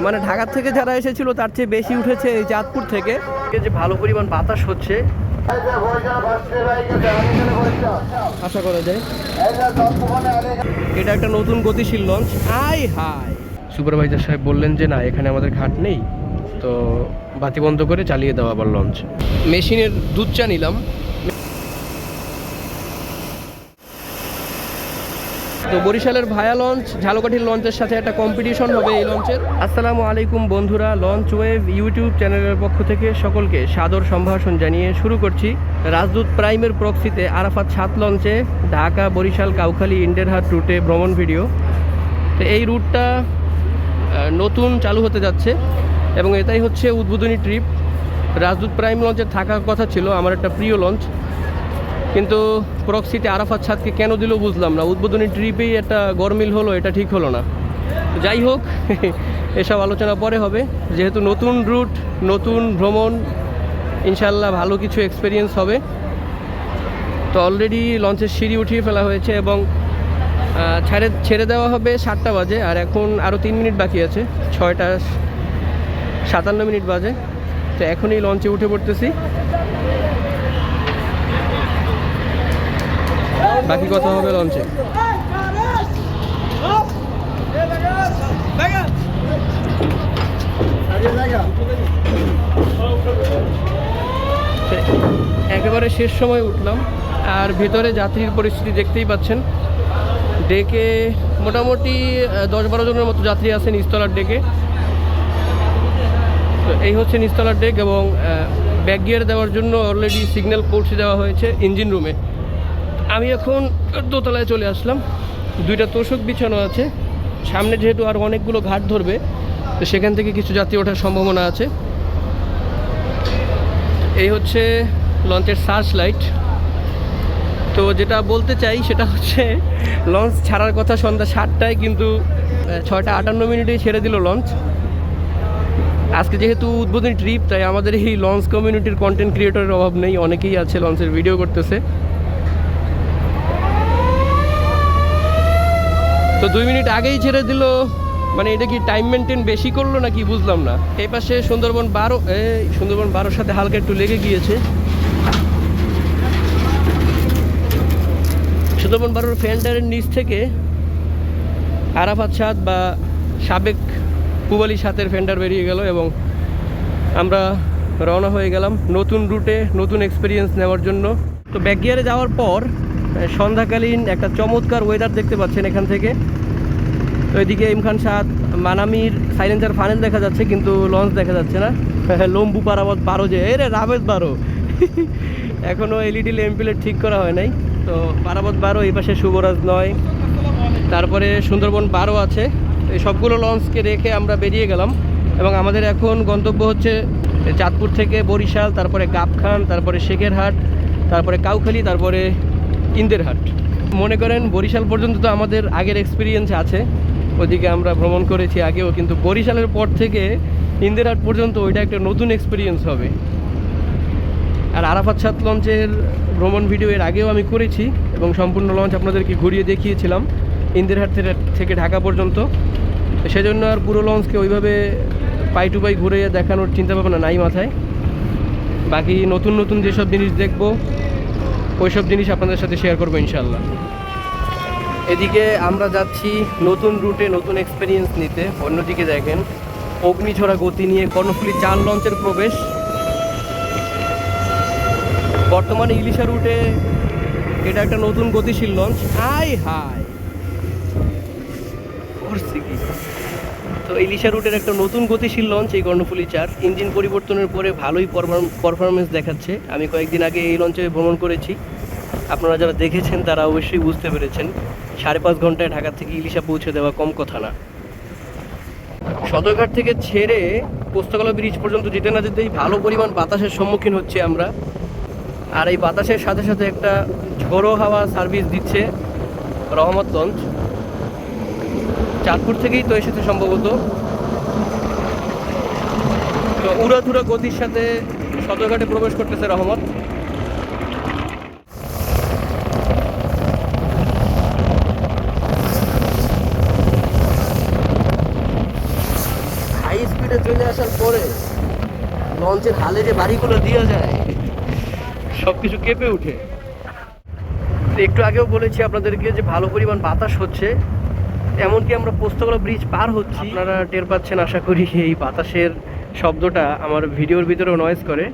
মানে ঢাকা থেকে যারা এসেছিল তার চেয়ে বেশি উঠেছে এই চাঁদপুর থেকে। যে ভালো পরিমাণ বাতাস হচ্ছে আশা করা যায়। এটা একটা নতুন গতিশীল লঞ্চ। হাই হাই, সুপারভাইজার সাহেব বললেন যে না এখানে আমাদের ঘাট নেই, তো বাতি বন্ধ করে চালিয়ে দেওয়া আবার লঞ্চ। মেশিনের দুধ চা নিলাম। তো বরিশালের ভায়া লঞ্চ ঝালকাঠির লঞ্চের সাথে একটা কম্পিটিশন হবে এই লঞ্চের। আসসালামু আলাইকুম বন্ধুরা, লঞ্চ ওয়েভ ইউটিউব চ্যানেলের পক্ষ থেকে সকলকে সাদর সম্ভাষণ জানিয়ে শুরু করছি রাজদূত প্রাইমের প্রক্সিতে আরাফাত 7 লঞ্চে ঢাকা বরিশাল কাউখালী ইন্ডেরহাট রুটে ভ্রমণ ভিডিও। তো এই রুটটা নতুন চালু হতে যাচ্ছে এবং এটাই হচ্ছে উদ্বোধনী ট্রিপ। রাজদূত প্রাইম লঞ্চে থাকার কথা ছিল আমার একটা প্রিয় লঞ্চ, কিন্তু প্রক্সিতে আরাফাত 7কে কেন দিল বুঝলাম না। উদ্বোধনী ট্রিপেই একটা গরমিল হলো, এটা ঠিক হলো না। যাই হোক, এসব আলোচনা পরে হবে। যেহেতু নতুন রুট, নতুন ভ্রমণ, ইনশাল্লাহ ভালো কিছু এক্সপিরিয়েন্স হবে। তো অলরেডি লঞ্চের সিঁড়ি উঠিয়ে ফেলা হয়েছে এবং ছেড়ে দেওয়া হবে 7টা বাজে, আর এখন আরও 3 মিনিট বাকি আছে, 6টা 57 বাজে। তো এখনই লঞ্চে উঠে পড়তেছি। বাকি কথা হবে লঞ্চে। একেবারে শেষ সময় উঠলাম, আর ভেতরে যাত্রীর পরিস্থিতি দেখতেই পাচ্ছেন। ডেকে মোটামুটি 10-12 জনের মতো যাত্রী আছে নিচতলার ডেকে। তো এই হচ্ছে নিচতলার ডেক এবং ব্যাক গিয়ার দেওয়ার জন্য অলরেডি সিগন্যাল পৌঁছে দেওয়া হয়েছে ইঞ্জিন রুমে। আমি এখন দোতলায় চলে আসলাম। 2টা তোষক বিছানো আছে। সামনে যেহেতু আর অনেকগুলো ঘাট ধরবে, তো সেখান থেকে কিছু যাত্রী ওঠার সম্ভাবনা আছে। এই হচ্ছে লঞ্চের সার্চ লাইট। তো যেটা বলতে চাই সেটা হচ্ছে লঞ্চ ছাড়ার কথা সন্ধ্যা 7টায়, কিন্তু 6:58 ছেড়ে দিল লঞ্চ। আজকে যেহেতু উদ্বোধনী ট্রিপ, তাই আমাদের এই লঞ্চ কমিউনিটির কন্টেন্ট ক্রিয়েটরের অভাব নেই, অনেকেই আছে লঞ্চের ভিডিও করতেছে। তো 2 মিনিট আগেই ছেড়ে দিল, মানে এটা কি টাইম মেনটেন বেশি করলো নাকি বুঝলাম না। এই পাশে সুন্দরবন 12 সাথে হালকা একটু লেগে গিয়েছে। সুন্দরবন 12 ফেন্ডারের নিচ থেকে আরাফাত 7 বা সাবেক পুবালি 7-এর ফেন্ডার বেরিয়ে গেল এবং আমরা রওনা হয়ে গেলাম নতুন রুটে, নতুন এক্সপিরিয়েন্স নেওয়ার জন্য। তো ব্যাক গিয়ারে যাওয়ার পর সন্ধ্যাকালীন একটা চমৎকার ওয়েদার দেখতে পাচ্ছেন এখান থেকে। তো এদিকে ইমখান সাদ, মানামির সাইলেন্সার ফানেল দেখা যাচ্ছে, কিন্তু লঞ্চ দেখা যাচ্ছে না। লম্বু পারাবত 12 যে রে রাবেদ 12 এখনও এলইডি ল্যাম্পপ্লেট ঠিক করা হয় নাই। তো পারাবত 12, এই পাশে শুভরাজ 9, তারপরে সুন্দরবন 12 আছে। এই সবগুলো লঞ্চকে রেখে আমরা বেরিয়ে গেলাম এবং আমাদের এখন গন্তব্য হচ্ছে চাঁদপুর থেকে বরিশাল, তারপরে গাবখান, তারপরে শেখেরহাট, তারপরে কাউখালী, তারপরে ইন্দেরহাট। মনে করেন বরিশাল পর্যন্ত তো আমাদের আগের এক্সপিরিয়েন্স আছে, ওদিকে আমরা ভ্রমণ করেছি আগেও, কিন্তু বরিশালের পর থেকে ইন্দেরহাট পর্যন্ত ওইটা একটা নতুন এক্সপিরিয়েন্স হবে। আর আরাফাত 7 লঞ্চের ভ্রমণ ভিডিও এর আগেও আমি করেছি এবং সম্পূর্ণ লঞ্চ আপনাদেরকে ঘুরিয়ে দেখিয়েছিলাম ইন্দেরহাট থেকে ঢাকা পর্যন্ত। সেজন্য আর পুরো লঞ্চকে ওইভাবে পাই টু পাই ঘুরে দেখানোর চিন্তাভাবনা নাই মাথায়। বাকি নতুন নতুন যেসব জিনিস দেখব ওইসব জিনিস আপনাদের সাথে শেয়ার করবো ইনশাল্লাহ। এদিকে আমরা যাচ্ছি নতুন রুটে, নতুন এক্সপিরিয়েন্স নিতে। অন্যদিকে দেখেন অগ্নিঝরা গতি নিয়ে কর্ণফুলী 4 লঞ্চের প্রবেশ। বর্তমানে ইলিশা রুটে এটা একটা নতুন গতিশীল লঞ্চ। হাই হাই করছি কি। তো ইলিশা রুটের একটা নতুন গতিশীল লঞ্চ এই কর্ণফুলী 4। ইঞ্জিন পরিবর্তনের পরে ভালোই পারফরমেন্স দেখাচ্ছে। আমি কয়েকদিন আগে এই লঞ্চে ভ্রমণ করেছি, আপনারা যারা দেখেছেন তারা অবশ্যই বুঝতে পেরেছেন 5.5 ঘন্টায় ঢাকা থেকে ইলিশা পৌঁছে দেওয়া কম কথা না। সদরঘাট থেকে ছেড়ে পোস্তকলা ব্রিজ পর্যন্ত যেতে না যেতেই ভালো পরিমাণ বাতাসের সম্মুখীন হচ্ছে আমরা। আর এই বাতাসের সাথে সাথে একটা ঝোড়ো হাওয়া সার্ভিস দিচ্ছে রহমত লঞ্চ। চাঁদপুর থেকেই তো এসেছে সম্ভবত। তো উড়াধুরা গতির সাথে সদরঘাটে প্রবেশ করতেছে রহমত। হাই স্পিডে চলে আসার পরে লঞ্চের হালে যে বাড়িগুলো দেওয়া যায় সব কিছু কেঁপে উঠে। একটু আগেও বলেছি আপনাদেরকে যে ভালো পরিমাণ বাতাস হচ্ছে, এমনকি আমরা পোস্তগোলা ব্রিজ পার হচ্ছি, আপনারা টের পাচ্ছেন আশা করি। এই বাতাসের শব্দটা আমার ভিডিওর ভিতরেও নয়েজ করে,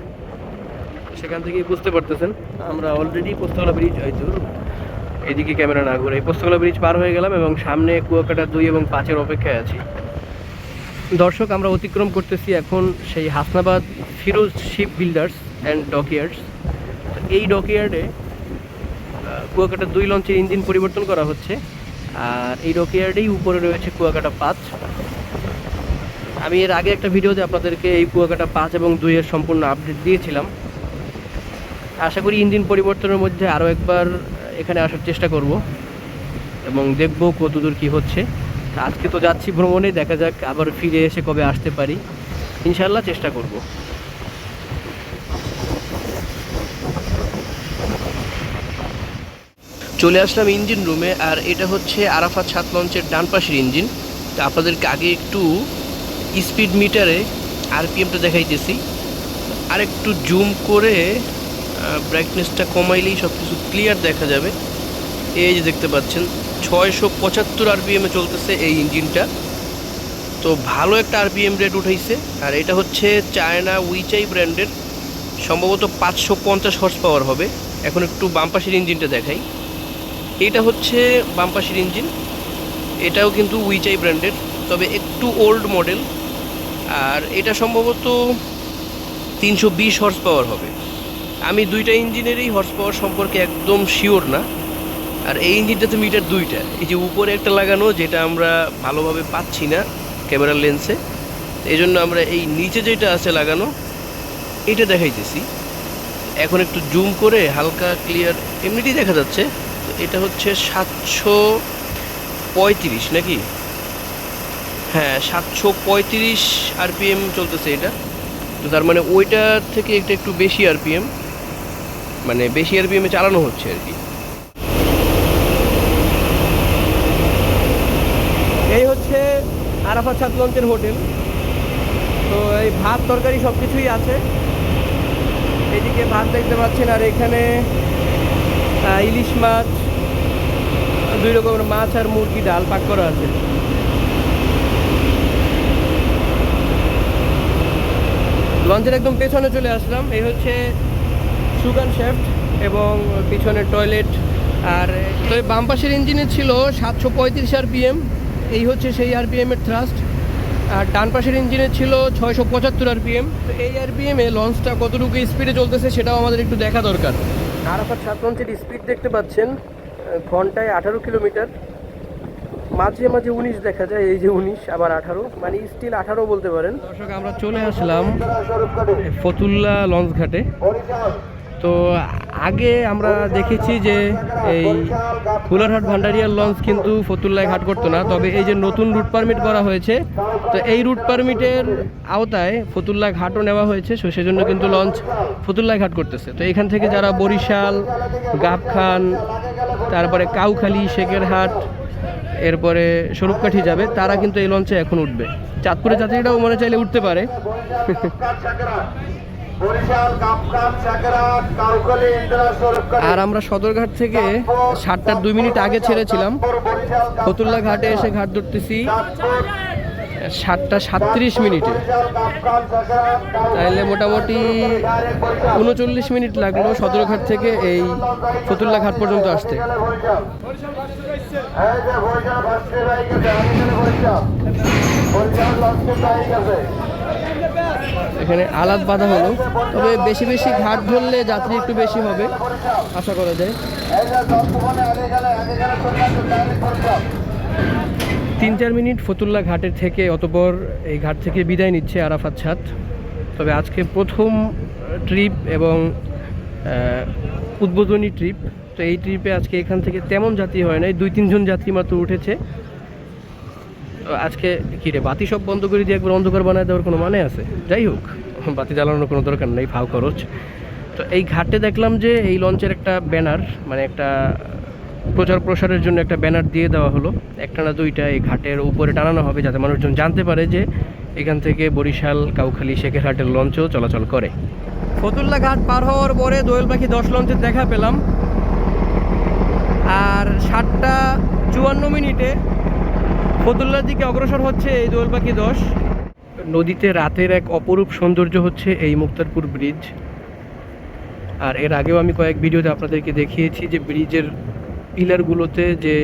সেখান থেকেই বুঝতে পারতেছেন। আমরা অলরেডি পোস্তগোলা ব্রিজ, হয়তো এদিকে ক্যামেরা না ঘুরে, এই পোস্তগোলা ব্রিজ পার হয়ে গেলাম এবং সামনে কুয়াকাটা 2 এবং 5-এর অপেক্ষায় আছি। দর্শক, আমরা অতিক্রম করতেছি এখন সেই Hasnabad Firoz ship builders and dockyards. এই ডকইয়ার্ডে কুয়াকাটা 2 লঞ্চের ইঞ্জিন পরিবর্তন করা হচ্ছে, আর এই ডকইয়ার্ডেই উপরে রয়েছে কুয়াকাটা 5। আমি এর আগে একটা ভিডিওতে আপনাদেরকে এই কুয়াকাটা 5 এবং 2-এর সম্পূর্ণ আপডেট দিয়েছিলাম। আশা করি ইঞ্জিন পরিবর্তনের মধ্যে আরও একবার এখানে আসার চেষ্টা করব এবং দেখব কতদূর কী হচ্ছে। আজকে তো যাচ্ছি ভ্রমণে, দেখা যাক আবার ফিরে এসে কবে আসতে পারি, ইনশাল্লাহ চেষ্টা করব। চলে আসলাম ইঞ্জিন রুমে, আর এটা হচ্ছে আরাফাত 7 লঞ্চের ডান পাশের ইঞ্জিন। তো আপনাদেরকে আগে একটু স্পিড মিটারে আরপিএমটা দেখাইতেছি, আর একটু জুম করে ব্রাইটনেসটা কমাইলেই সব কিছু ক্লিয়ার দেখা যাবে। এই যে দেখতে পাচ্ছেন 675 আরপিএমে চলতেছে এই ইঞ্জিনটা। তো ভালো একটা আরপিএম রেট উঠাইছে, আর এটা হচ্ছে চায়না উইচাই ব্র্যান্ডের, সম্ভবত 550 হর্স পাওয়ার হবে। এখন একটু বাম পাশের ইঞ্জিনটা দেখাই। এটা হচ্ছে বাম পাশের ইঞ্জিন, এটাও কিন্তু উইচাই ব্র্যান্ডের, তবে একটু ওল্ড মডেল, আর এটা সম্ভবত 320 হর্স পাওয়ার হবে। আমি দুইটা ইঞ্জিনেরই হর্স পাওয়ার সম্পর্কে একদম শিওর না। আর এই ইঞ্জিনটাতে মিটার 2টা, এই যে উপরে একটা লাগানো, যেটা আমরা ভালোভাবে পাচ্ছি না ক্যামেরার লেন্সে, এই জন্য আমরা এই নিচে যেটা আছে লাগানো এটা দেখাইতেছি। এখন একটু জুম করে হালকা ক্লিয়ার এমনিতেই দেখা যাচ্ছে। তো এটা হচ্ছে 735 নাকি, হ্যাঁ 735 আরপিএম চলতেছে এটা। তো তার মানে ওইটার থেকে এটা একটু বেশি আরপিএম, মানে বেশি আরপিএমে চালানো হচ্ছে আর কি। এই হচ্ছে আরাফাত 7 লঞ্চের হোটেল। তো এই ভাত তরকারি সব কিছুই আছে, এইদিকে ভাত দেখতে পাচ্ছেন, আর এখানে ইলিশ মাছ, 2 রকমের মাছ আর মুরগি ডাল পাক করা আছে। লঞ্চের একদম পেছনে চলে আসলাম। এই হচ্ছে সুগান শেফট এবং পিছনের টয়লেট। আর তো বাম পাশের ইঞ্জিনে ছিল 735 আরপিএম, এই হচ্ছে সেই আরপিএমের থ্রাস্ট। আর ডান পাশের ইঞ্জিনে ছিল 675 আরপিএম। তো এই আরপিএমে লঞ্চটা কতটুকু স্পিডে চলতেছে সেটাও আমাদের একটু দেখা দরকার। আরাফাত 7 লঞ্চের স্পিড দেখতে পাচ্ছেন ঘন্টায় 18 কিলোমিটার, মাঝে মাঝে 19 দেখা যায়, এই যে 19 আবার 18, মানে স্টিল 18 বলতে পারেন। দর্শক, আমরা চলে আসলাম ফতুল্লা লঞ্চ ঘাটে। তো আগে আমরা দেখেছি যে এই ফুলারহাট ভান্ডারিয়ার লঞ্চ কিন্তু ফতুল্লায় ঘাট করতো না, তবে এই যে নতুন রুট পারমিট করা হয়েছে, তো এই রুট পারমিটের আওতায় ফতুল্লা ঘাটও নেওয়া হয়েছে, সেজন্য কিন্তু লঞ্চ ফতুল্লায় ঘাট করতেছে। তো এখান থেকে যারা বরিশাল, গাবখান, তারপরে কাউখালী, শেখেরহাট, এরপরে স্বরূপকাঠি যাবে, তারা কিন্তু এই লঞ্চে এখন উঠবে। চাঁদপুরের যাত্রীরাও মনে চাইলে উঠতে পারে। আর আমরা সদরঘাট থেকে 7টার 2 মিনিট আগে ছেড়েছিলাম, ফতুল্লা ঘাটে এসে ঘাট ধরতেছি 7টা 37 মিনিটে। তাইলে মোটামুটি 39 মিনিট লাগলো সদরঘাট থেকে এই ফতুল্লা ঘাট পর্যন্ত আসতে। এখানে আলাদ বাঁধা হলো, তবে বেশি বেশি ঘাট ধরলে যাত্রী একটু বেশি হবে আশা করা যায়। 3-4 মিনিট ফতুল্লা ঘাটের থেকে, অতঃপর এই ঘাট থেকে বিদায় নিচ্ছে আরাফাত 7। তবে আজকে প্রথম ট্রিপ এবং উদ্বোধনী ট্রিপ। তো এই ট্রিপে আজকে এখান থেকে তেমন যাত্রী হয় নাই, 2-3 জন যাত্রী মাত্র উঠেছে। আজকে কিরে বাতি সব বন্ধ করে দিয়ে একবার অন্ধকার বানায় দেওয়ার কোনো মানে আছে? যাই হোক, বাতি জ্বালানোর কোনো দরকার নেই, ফাও খরচ। তো এই ঘাটে দেখলাম যে এই লঞ্চের একটা ব্যানার, মানে একটা প্রচার প্রসারের জন্য একটা ব্যানার দিয়ে দেওয়া হলো, একটা না 2টা এই ঘাটের উপরে টানানো হবে, যাতে মানুষজন জানতে পারে যে এখান থেকে বরিশাল, কাউখালী, শেখেরহাটের লঞ্চও চলাচল করে। ফতুল্লা ঘাট পার হওয়ার পরে দোয়েল পাখি 10 লঞ্চের দেখা পেলাম, আর 7:54 ফতুল্লার দিকে অগ্রসর হচ্ছে এই দোয়েল পাখি 10। নদীতে রাতের এক অপরূপ সৌন্দর্য হচ্ছে এই মুক্তারপুর ব্রিজ। আর এর আগেও আমি কয়েক ভিডিওতে আপনাদেরকে দেখিয়েছি যে ব্রিজের পিলারগুলোতে যে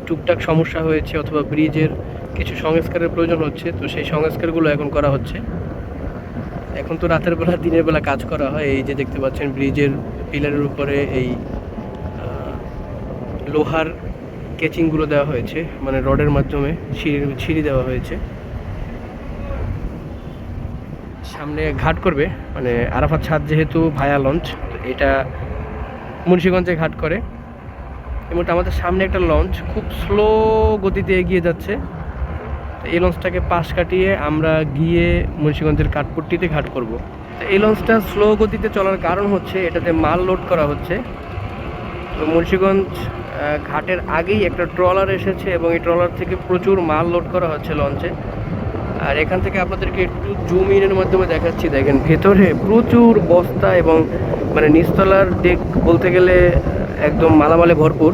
টুকটাক সমস্যা হয়েছে অথবা ব্রিজের কিছু সংস্কারের প্রয়োজন হচ্ছে, তো সেই সংস্কারগুলো এখন করা হচ্ছে। এখন তো রাতের বেলা দিনের বেলা কাজ করা হয়। এই যে দেখতে পাচ্ছেন ব্রিজের পিলারের উপরে এই লোহার কেচিংগুলো দেওয়া হয়েছে, মানে রডের মাধ্যমে সিঁড়ি দেওয়া হয়েছে। সামনে ঘাট করবে, মানে আরাফাত ছাদ যেহেতু ভায়া লঞ্চ, তো এটা মুন্সিগঞ্জে ঘাট করে। এবং আমাদের সামনে একটা লঞ্চ খুব স্লো গতিতে এগিয়ে যাচ্ছে। তো এই লঞ্চটাকে পাশ কাটিয়ে আমরা গিয়ে মুন্সিগঞ্জের কাঠপট্টিতে ঘাট করব। তো এই লঞ্চটা স্লো গতিতে চলার কারণ হচ্ছে এটাতে মাল লোড করা হচ্ছে। তো মুন্সিগঞ্জ ঘাটের আগেই একটা ট্রলার এসেছে এবং এই ট্রলার থেকে প্রচুর মাল লোড করা হচ্ছে লঞ্চে। আর এখান থেকে আপনাদেরকে একটু জুম ইনের মাধ্যমে দেখাচ্ছি। দেখেন ভেতরে প্রচুর বস্তা এবং মানে নিচতলার ডেক বলতে গেলে একদম মালামালে ভরপুর।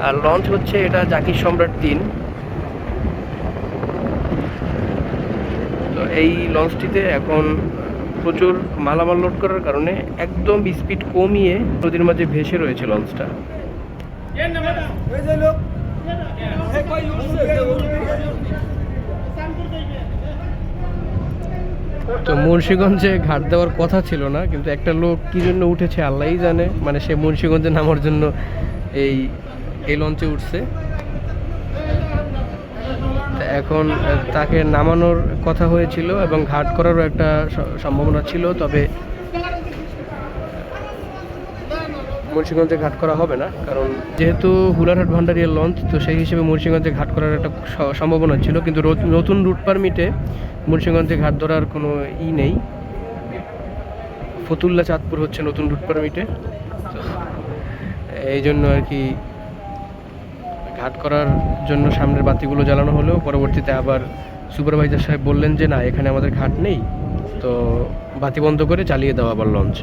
আর লঞ্চ হচ্ছে এটা জাকির সম্রাট 3। তো এই লঞ্চটিতে এখন প্রচুর মালামাল লোড করার কারণে একদম স্পিড কমিয়ে নদীর মাঝে ভেসে রয়েছে লঞ্চটা। তো মুন্সিগঞ্জে ঘাট দেওয়ার কথা ছিল না, কিন্তু একটা লোক কি জন্য উঠেছে আল্লাহই জানে। মানে সে মুন্সিগঞ্জে নামার জন্য এই লঞ্চে উঠছে। এখন তাকে নামানোর কথা হয়েছিল এবং ঘাট করারও একটা সম্ভাবনা ছিল, তবে মুন্সিগঞ্জে ঘাট করা হবে না, কারণ যেহেতু হুলারহাট ভান্ডারিয়ার লঞ্চ, তো সেই হিসেবে মুন্সিগঞ্জে ঘাট করার একটা সম্ভাবনা ছিল। কিন্তু নতুন রুট পারমিটে মুন্সিগঞ্জে ঘাট ধরার কোনো নেই। ফতুল্লা চাঁদপুর হচ্ছে নতুন রুট পারমিটে, এই জন্য আর কি ঘাট করার জন্য সামনের বাতিগুলো জ্বালানো হলেও পরবর্তীতে আবার সুপারভাইজার সাহেব বললেন যে না, এখানে আমাদের ঘাট নেই, তো বাতি বন্ধ করে চালিয়ে দেওয়া আবার লঞ্চ।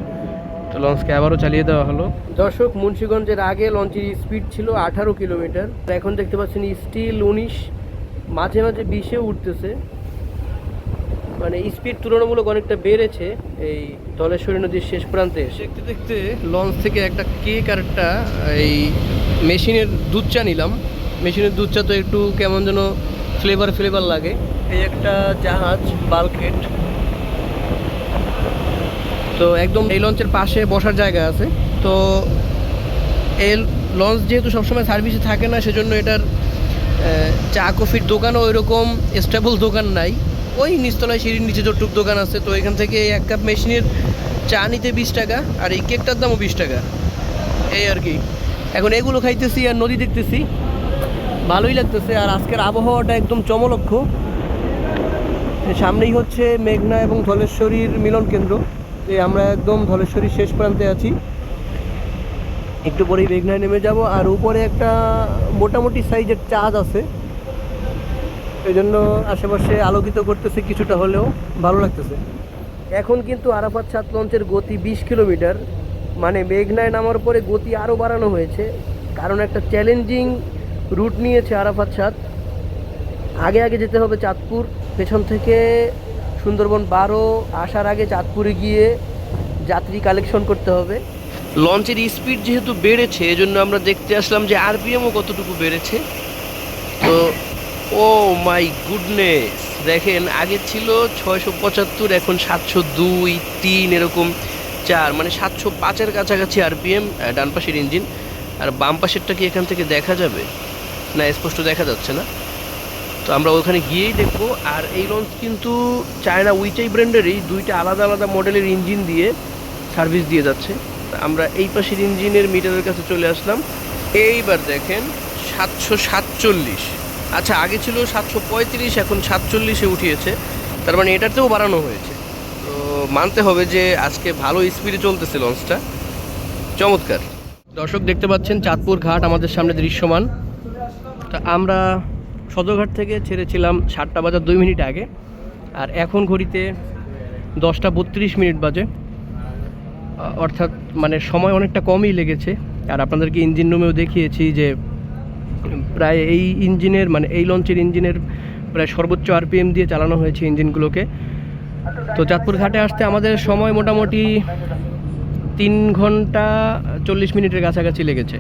তো লঞ্চকে আবারও চালিয়ে দেওয়া হলো। দর্শক, মুন্সিগঞ্জের আগে লঞ্চের স্পিড ছিল 18 কিলোমিটার, এখন দেখতে পাচ্ছেন স্টিল 19, মাঝে মাঝে 20-এ উঠতেছে। মানে স্পিড তুলনামূলক অনেকটা বেড়েছে এই ধলেশ্বরী নদীর শেষ প্রান্তে। দেখতে দেখতে লঞ্চ থেকে একটা কেক আর একটা এই মেশিনের দুধ চা নিলাম। মেশিনের দুধ চা তো একটু কেমন যেন ফ্লেভার লাগে। এই একটা জাহাজ বাল্কহেড, তো একদম এই লঞ্চের পাশে বসার জায়গা আছে। তো এই লঞ্চ যেহেতু সবসময় সার্ভিসে থাকে না, সেজন্য এটার চা কফির দোকানও ওই রকম স্টেবল দোকান নাই। ওই নিচতলায় সিঁড়ির নিচে যতটুক দোকান আছে, তো এখান থেকে এক কাপ মেশিনের চা নিতে 20 টাকা, আর এই কেকটার দামও 20 টাকা, এই আর কি। এখন এগুলো খাইতেছি আর নদী দেখতেছি, ভালোই লাগতেছে। আর আজকের আবহাওয়াটা একদম চমলক্ষ। সামনেই হচ্ছে মেঘনা এবং ধলেশ্বরীর মিলন কেন্দ্র। আমরা একদম ধলেশ্বরীর শেষ প্রান্তে আছি, একটু পরেই মেঘনায় নেমে যাব। আর উপরে একটা মোটামুটি সাইজের চাঁদ আছে, এই জন্য আশেপাশে আলোকিত করতেছে কিছুটা হলেও, ভালো লাগতেছে। এখন কিন্তু আরাফাত ছাদ লঞ্চের গতি 20 কিলোমিটার, মানে মেঘনায় নামার পরে গতি আরও বাড়ানো হয়েছে, কারণ একটা চ্যালেঞ্জিং রুট নিয়েছে আরাফাত ছাদ। আগে যেতে হবে চাঁদপুর, পেছন থেকে সুন্দরবন 12, আসার আগে চাঁদপুরে গিয়ে যাত্রী কালেকশন করতে হবে। লঞ্চের স্পিড যেহেতু বেড়েছে, এজন্য আমরা দেখতে আসলাম যে আরপিএমও কতটুকু বেড়েছে। তো ও মাই গুডনেস, দেখেন আগে ছিল 675, এখন 702, 3 এরকম 4, মানে 705-এর কাছাকাছি আরপিএম ডান পাশের ইঞ্জিন। আর বাম পাশেরটা কি এখান থেকে দেখা যাবে না? স্পষ্ট দেখা যাচ্ছে না, তো আমরা ওখানে গিয়েই দেখবো। আর এই লঞ্চ কিন্তু চায়না উইচাই ব্র্যান্ডেরই 2টা আলাদা মডেলের ইঞ্জিন দিয়ে সার্ভিস দিয়ে যাচ্ছে। আমরা এই পাশের ইঞ্জিনের মিটারের কাছে চলে আসলাম। এইবার দেখেন 747, আচ্ছা আগে ছিল 735, এখন 747-এ উঠিয়েছে, তার মানে এটাতেও বাড়ানো হয়েছে। তো মানতে হবে যে আজকে ভালো স্পিডে চলতেছে লঞ্চটা, চমৎকার। দর্শক দেখতে পাচ্ছেন চাঁদপুর ঘাট আমাদের সামনে দৃশ্যমান। তা আমরা সদরঘাট থেকে ছেড়েছিলাম 7টা বাজার 2 মিনিট আগে, আর এখন ঘড়িতে 10টা 32 মিনিট বাজে, অর্থাৎ মানে সময় অনেকটা কমই লেগেছে। আর আপনাদেরকে ইঞ্জিন রুমেও দেখিয়েছি যে প্রায় এই ইঞ্জিনের মানে এই লঞ্চের ইঞ্জিনের প্রায় সর্বোচ্চ আরপিএম দিয়ে চালানো হয়েছে ইঞ্জিনগুলোকে। তো চাঁদপুর ঘাটে আসতে আমাদের সময় মোটামুটি 3 ঘন্টা 40 মিনিটের কাছাকাছি লেগেছে।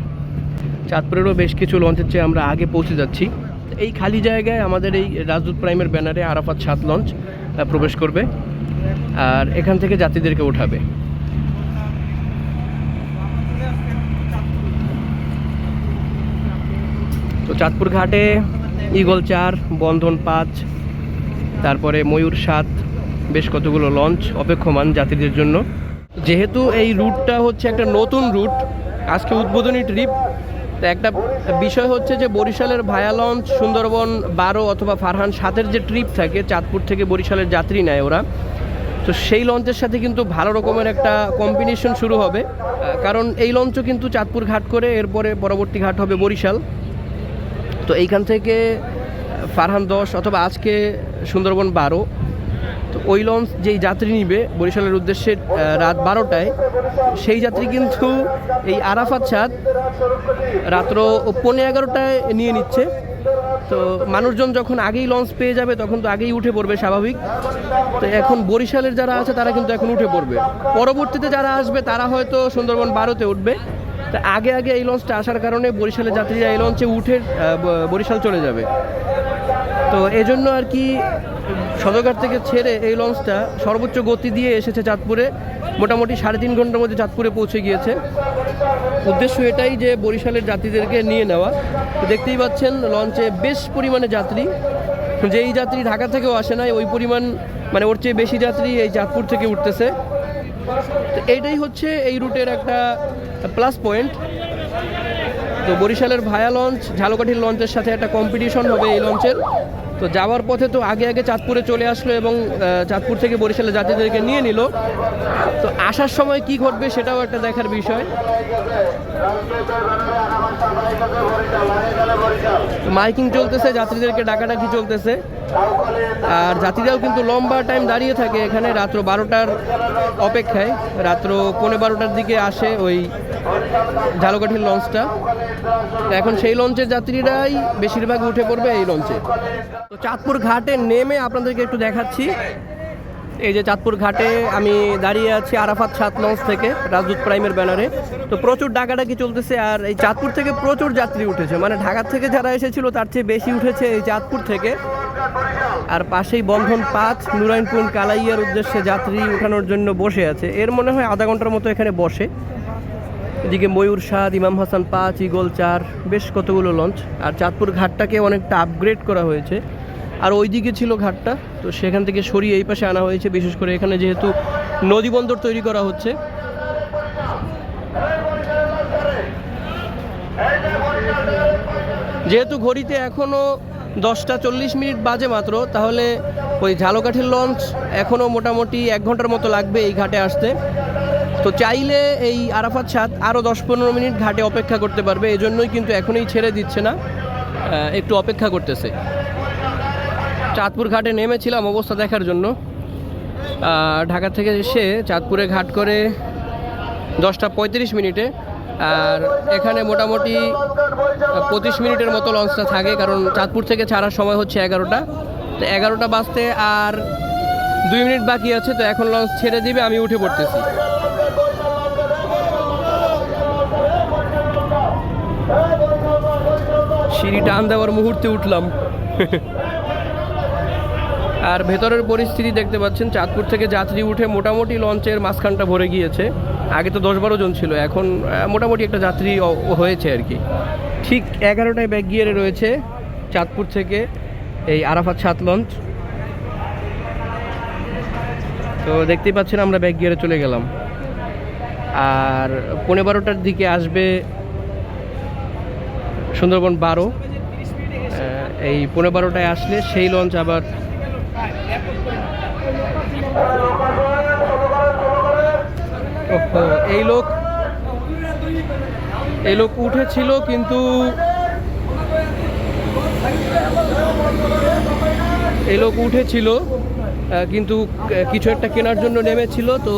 চাঁদপুরেরও বেশ কিছু লঞ্চের চেয়ে আমরা আগে পৌঁছে যাচ্ছি। এই খালি জায়গায় আমাদের এই রাজদূত প্রাইমের ব্যানারে আরাফাত 7 লঞ্চ প্রবেশ করবে, আর এখান থেকে যাত্রীদেরকে উঠাবে। তো চাঁদপুর ঘাটে ঈগল 4, বন্ধন 5, তারপরে ময়ূর 7, বেশ কতগুলো লঞ্চ অপেক্ষমান যাত্রীদের জন্য। যেহেতু এই রুটটা হচ্ছে একটা নতুন রুট, আজকে উদ্বোধনী ট্রিপ, তো একটা বিষয় হচ্ছে যে বরিশালের ভায়া লঞ্চ সুন্দরবন 12 অথবা ফারহান 7-এর যে ট্রিপ থাকে, চাঁদপুর থেকে বরিশালের যাত্রী নেয় ওরা, তো সেই লঞ্চের সাথে কিন্তু ভালো রকমের একটা কম্বিনেশন শুরু হবে। কারণ এই লঞ্চও কিন্তু চাঁদপুর ঘাট করে এরপরে পরবর্তী ঘাট হবে বরিশাল। তো এইখান থেকে ফারহান 10 অথবা আজকে সুন্দরবন 12, তো ওই লঞ্চ যেই যাত্রী নিবে বরিশালের উদ্দেশ্যে রাত 12টায়, সেই যাত্রী কিন্তু এই আরাফাত 7 রাত্র 11:15টায় নিয়ে নিচ্ছে। তো মানুষজন যখন আগেই লঞ্চ পেয়ে যাবে তখন তো আগেই উঠে পড়বে স্বাভাবিক। তো এখন বরিশালের যারা আছে তারা কিন্তু এখন উঠে পড়বে, পরবর্তীতে যারা আসবে তারা হয়তো সুন্দরবন 12তে উঠবে। তা আগে আগে এই লঞ্চটা আসার কারণে বরিশালের যাত্রীরা এই লঞ্চে উঠে বরিশাল চলে যাবে। তো এজন্য আর কি সদরঘাট থেকে ছেড়ে এই লঞ্চটা সর্বোচ্চ গতি দিয়ে এসেছে চাঁদপুরে, মোটামুটি 3.5 ঘন্টার মধ্যে চাঁদপুরে পৌঁছে গিয়েছে। উদ্দেশ্য এটাই যে বরিশালের যাত্রীদেরকে নিয়ে নেওয়া। তো দেখতেই পাচ্ছেন লঞ্চে বেশ পরিমাণে যাত্রী, যেই যাত্রী ঢাকা থেকেও আসে না ওই পরিমাণ, মানে ওর চেয়ে বেশি যাত্রী এই চাঁদপুর থেকে উঠতেছে। তো এইটাই হচ্ছে এই রুটের একটা প্লাস পয়েন্ট। তো বরিশালের ভায়া লঞ্চ ঝালকাঠির লঞ্চের সাথে একটা কম্পিটিশন হবে এই লঞ্চের। তো যাওয়ার পথে তো আগে আগে চাঁদপুরে চলে আসলো এবং চাঁদপুর থেকে বরিশালের যাত্রীদেরকে নিয়ে নিল। তো আসার সময় কি ঘটবে সেটাও একটা দেখার বিষয়। মাইকিং চলতেছে, যাত্রীদেরকে ডাকাডাকি চলতেছে, আর যাত্রীরাও কিন্তু লম্বা টাইম দাঁড়িয়ে থাকে এখানে রাত্র 12টার অপেক্ষায়। রাত্র 11:15টার দিকে আসে ওই ঝালকাঠির লঞ্চটা। এখন সেই লঞ্চের যাত্রীরাই বেশিরভাগ উঠে পড়বে এই লঞ্চে। তো চাঁদপুর ঘাটে নেমে আপনাদেরকে একটু দেখাচ্ছি। এই যে চাঁদপুর ঘাটে আমি দাঁড়িয়ে আছি আরাফাত 7 লঞ্চ থেকে রাজদূত প্রাইমের ব্যানারে। তো প্রচুর ডাকাডাকি চলতেছে, আর এই চাঁদপুর থেকে প্রচুর যাত্রী উঠেছে, মানে ঢাকা থেকে যারা এসেছিল তার চেয়ে বেশি উঠেছে এই চাঁদপুর থেকে। আর পাশেই বন্ধন 5 নুরাইনপুর কালাইয়ার উদ্দেশ্যে যাত্রী উঠানোর জন্য বসে আছে। এর মনে হয় আধা ঘন্টার মতো এখানে বসে। এদিকে ময়ূর 7, ইমাম হাসান 5, ঈগল 4, বেশ কতগুলো লঞ্চ। আর চাঁদপুর ঘাটটাকে অনেকটা আপগ্রেড করা হয়েছে। আর ওইদিকে ছিল ঘাটটা, তো সেখান থেকে সরিয়ে এই পাশে আনা হয়েছে, বিশেষ করে এখানে যেহেতু নদী বন্দর তৈরি করা হচ্ছে। যেহেতু ঘড়িতে এখনও 10টা 40 মিনিট বাজে মাত্র, তাহলে ওই ঝালকাঠির লঞ্চ এখনও মোটামুটি 1 ঘন্টার মতো লাগবে এই ঘাটে আসতে। তো চাইলে এই আরাফাত 7 আরও 10-15 মিনিট ঘাটে অপেক্ষা করতে পারবে, এজন্যই কিন্তু এখনই ছেড়ে দিচ্ছে না, একটু অপেক্ষা করতেছে। চাঁদপুর ঘাটে নেমেছিলাম অবস্থা দেখার জন্য। ঢাকা থেকে এসে চাঁদপুরে ঘাট করে 10টা 35 মিনিটে, আর এখানে মোটামুটি 25 মিনিটের মতো লঞ্চটা থাকে, কারণ চাঁদপুর থেকে ছাড়ার সময় হচ্ছে 11টা। তো 11টা বাজতে আর 2 মিনিট বাকি আছে। তো এখন লঞ্চ ছেড়ে দিবে, আমি উঠে পড়তেছি। সিঁড়ি টান দেওয়ার মুহূর্তে উঠলাম। আর ভেতরের পরিস্থিতি দেখতে পাচ্ছেন, চাঁদপুর থেকে যাত্রী উঠে মোটামুটি লঞ্চের মাঝখানটা ভরে গিয়েছে। আগে তো 10-12 জন ছিল, এখন মোটামুটি একটা যাত্রী হয়েছে আর কি। ঠিক 11টায় ব্যাক গিয়ারে রয়েছে চাঁদপুর থেকে এই আরাফাত 7 লঞ্চ। তো দেখতেই পাচ্ছেন আমরা ব্যাক গিয়ারে চলে গেলাম। আর 12:15টার দিকে আসবে সুন্দরবন 12। এই 12:15টায় আসলে সেই লঞ্চ আবার এই লোক উঠেছিল, কিন্তু এই লোক উঠেছিল কিন্তু কিছু একটা কেনার জন্য নেমেছিল, তো